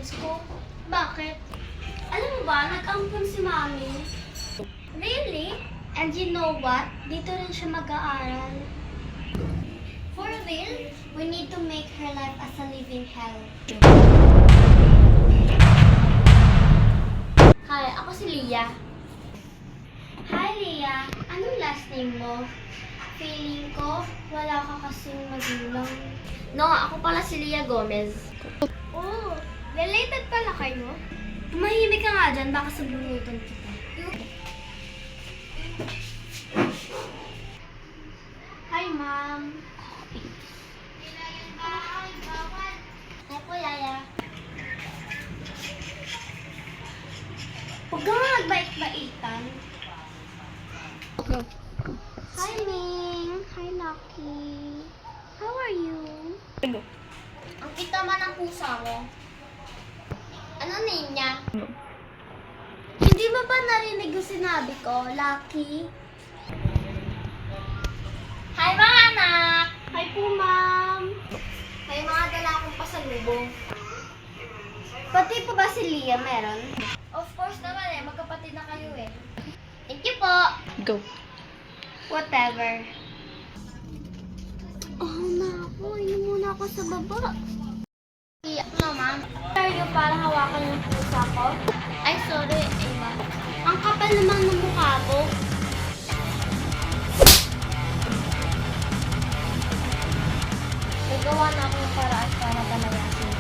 friends ko. Bakit? Alam mo ba, nag-ampon si Mami. Really? And you know what? Dito rin siya mag-aaral. For real? We need to make her life as a living hell. Hi, ako si Lia. Hi, Leah. Anong last name mo? Feeling ko, wala ka kasing magulang. No, ako pala si Lia Gomez. Oh, related pala kayo? Tumahimik ka nga dyan, baka sabunutan kita. Hi, Ma'am. Hi po, Yaya. Huwag ka nga magbait-baitan. Hi, Ming. Hi, Lucky. How are you? Ang kita man ng pusa mo. Ano name niya? Hindi mo ba narinig yung sinabi ko, Lucky? Hi mga anak! Hi po, Ma'am. May mga dala akong pasalubong. Pati po ba si Leah meron? Of course naman magkapatid na kayo eh. Thank you po! Go. Whatever. Oh, naku. Inom muna ako sa baba. No, ma'am. Are you para hawakan yung pusa ko? Ay, sorry, Eva. Ang kapal naman ng mukha ko. Nagawa na akong paraan para palayasin